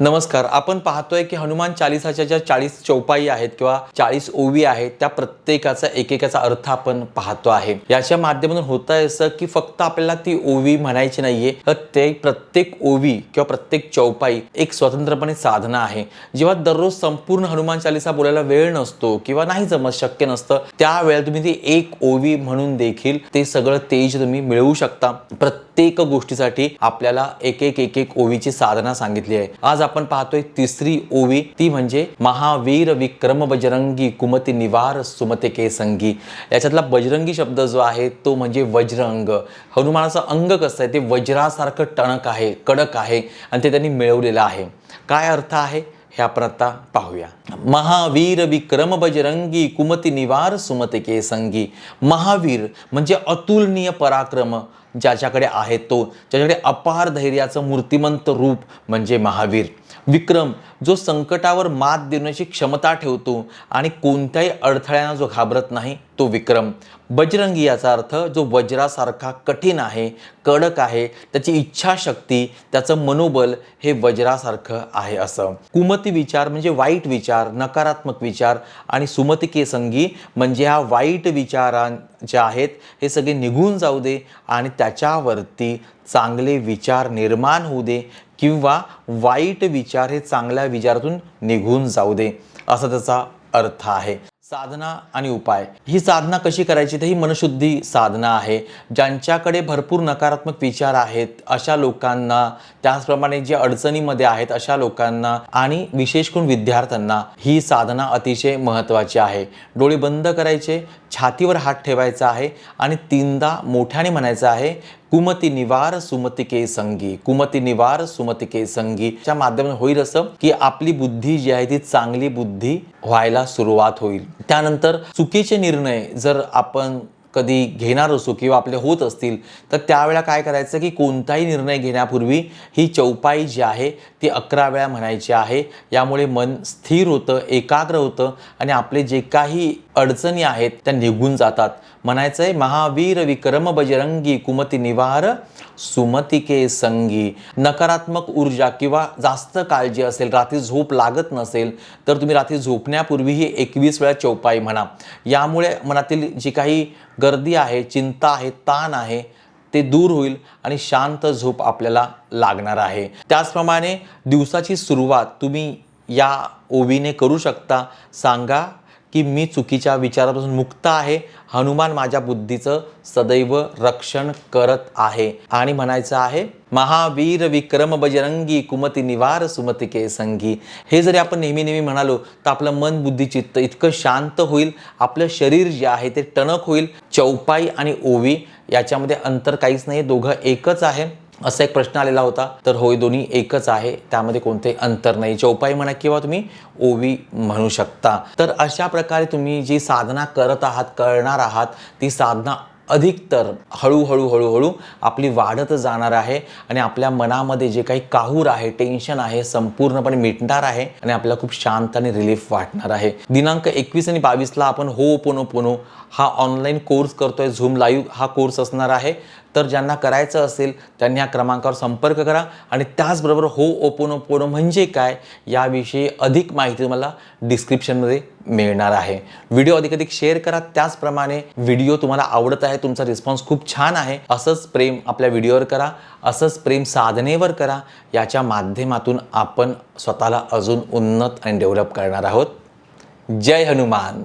नमस्कार. आपण पाहतोय की हनुमान चालीसाच्या ज्या 40 चौपाई आहेत किंवा 40 ओवी आहेत त्या प्रत्येकाचा एकेकाचा अर्थ आपण पाहतो आहे. याच्या माध्यमातून होतंय असं की फक्त आपल्याला ती ओवी म्हणायची नाहीये, तर ते प्रत्येक ओवी किंवा प्रत्येक चौपाई एक स्वतंत्रपणे साधना आहे. जेव्हा दररोज संपूर्ण हनुमान चालीसा बोलायला वेळ नसतो किंवा नाही जमत, शक्य नसतं, त्यावेळेला तुम्ही ती एक ओवी म्हणून देखील ते सगळं तेज तुम्ही मिळवू शकता. प्रत्येक गोष्टीसाठी आपल्याला एक एक ओवीची साधना सांगितली आहे. आज आपण पाहतोय तिसरी ओवी, ती म्हणजे महावीर विक्रम बजरंगी कुमति निवार सुमते के संगी. याच्यातला बजरंगी शब्द जो आहे तो म्हणजे वज्रंग. हनुमानाचं अंग कसं आहे, ते वज्रासारखं टणक आहे, कडक आहे आणि ते त्यांनी मिळवलेलं आहे. काय अर्थ आहे हे आपण आता पाहूया. महावीर विक्रम बजरंगी कुमति निवार सुमते के संगी. महावीर म्हणजे अतुलनीय पराक्रम ज्याच्याकडे आहे तो, ज्याच्याकडे अपार धैर्याचं मूर्तिमंत रूप म्हणजे महावीर. विक्रम जो संकटावर मात देण्याची क्षमता ठेवतो आणि कोणत्याही अडथळ्यांना जो घाबरत नाही तो विक्रम. बजरंगी याचा अर्थ जो वज्रासारखा कठीण आहे, कडक आहे, त्याची इच्छाशक्ती, त्याचं मनोबल हे वज्रासारखं आहे असं. कुमती विचार म्हणजे वाईट विचार, नकारात्मक विचार आणि सुमती के संगी म्हणजे ह्या वाईट विचारां जे आहेत हे सगळे निघून जाऊ दे आणि त्याच्यावरती चांगले विचार निर्माण होऊ दे किंवा वाईट विचार हे चांगल्या विचारातून निघून जाऊ दे, असा त्याचा अर्थ आहे. साधना आणि उपाय. ही साधना कशी करायची तर ही मनशुद्धी साधना आहे. ज्यांच्याकडे भरपूर नकारात्मक विचार आहेत अशा लोकांना, त्याचप्रमाणे जे अडचणीमध्ये आहेत अशा लोकांना आणि विशेष करून विद्यार्थ्यांना ही साधना अतिशय महत्त्वाची आहे. डोळे बंद करायचे, छातीवर हात ठेवायचा आहे आणि 3दा मोठ्याने म्हणायचं आहे, कुमति निवार सुमति के संगी, कुमति निवार सुमति के संगी. च्या माध्यमातून होईल असं की आपली बुद्धी जी आहे ती चांगली बुद्धी व्हायला सुरुवात होईल. त्यानंतर चुकीचे निर्णय जर आपण कधी घेणार असू किंवा आपले होत असतील तर त्यावेळेला काय करायचं की कोणताही निर्णय घेण्यापूर्वी ही चौपाई जी आहे ती 11 वेळा म्हणायची आहे. यामुळे मन स्थिर होतं, एकाग्र होतं आणि आपले जे काही अडचणी आहेत त्या निघून जातात. म्हणायचं आहे, महावीर विक्रम बजरंगी कुमति निवार सुमति के संगी. नकारात्मक ऊर्जा किंवा जास्त काळजी असेल, रात्री झोप लागत नसेल तर तुम्ही रात्री झोपण्यापूर्वी ही 21 वेळा चौपाई म्हणा. यामुळे मनातील जी काही गर्दी आहे, चिंता आहे, ताण आहे ते दूर होईल आणि शांत झोप आपल्याला लागणार आहे. त्याचप्रमाणे दिवसाची सुरुवात तुम्ही या ओवीने करू शकता. सांगा की मी चुकीच्या विचारापासून मुक्त आहे, हनुमान माझ्या बुद्धीचं सदैव रक्षण करत आहे. आणि म्हणायचं आहे, महावीर विक्रम बजरंगी कुमति निवार सुमति के संगी. हे जरी आपण नेहमी नेहमी म्हणालो तर आपलं मन, बुद्धी, चित्त इतकं शांत होईल, आपलं शरीर जे आहे ते टणक होईल. चौपाई आणि ओवी याच्यामध्ये अंतर काहीच नाही, दोघं एकच आहे. असा एक प्रश्न आलेला होता, तर होय दोन्ही एकच आहे, त्यामध्ये कोणते अंतर नाही. चौपाई म्हणा किंवा तुम्ही ओवी म्हणू शकता. तर अशा प्रकारे तुम्ही जी साधना करत आहात, करणार आहात, ती साधना अधिकतर हळूहळू आपली वाढत जाणार आहे आणि आपल्या मनामध्ये जे काही काहूर आहे, टेन्शन आहे, संपूर्णपणे मिटणार आहे आणि आपल्याला खूप शांत आणि रिलीफ वाटणार आहे. दिनांक 21 आणि 22ला आपण होओपोनोपोनो हा ऑनलाईन कोर्स करतोय. झूम लाईव्ह हा कोर्स असणार आहे. तर ज्यांना करायचं असेल त्यांनी ह्या क्रमांकावर संपर्क करा आणि त्याचबरोबर होओपोनोपोनो म्हणजे काय याविषयी अधिक माहिती तुम्हाला डिस्क्रिप्शनमध्ये मिळणार आहे. व्हिडिओ अधिक शेअर करा. त्याचप्रमाणे व्हिडिओ तुम्हाला आवडत आहे, तुमचा रिस्पॉन्स खूप छान आहे, असंच प्रेम आपल्या व्हिडिओवर करा, असंच प्रेम साधनेवर करा. याच्या माध्यमातून आपण स्वतःला अजून उन्नत आणि डेव्हलप करणार आहोत. जय हनुमान.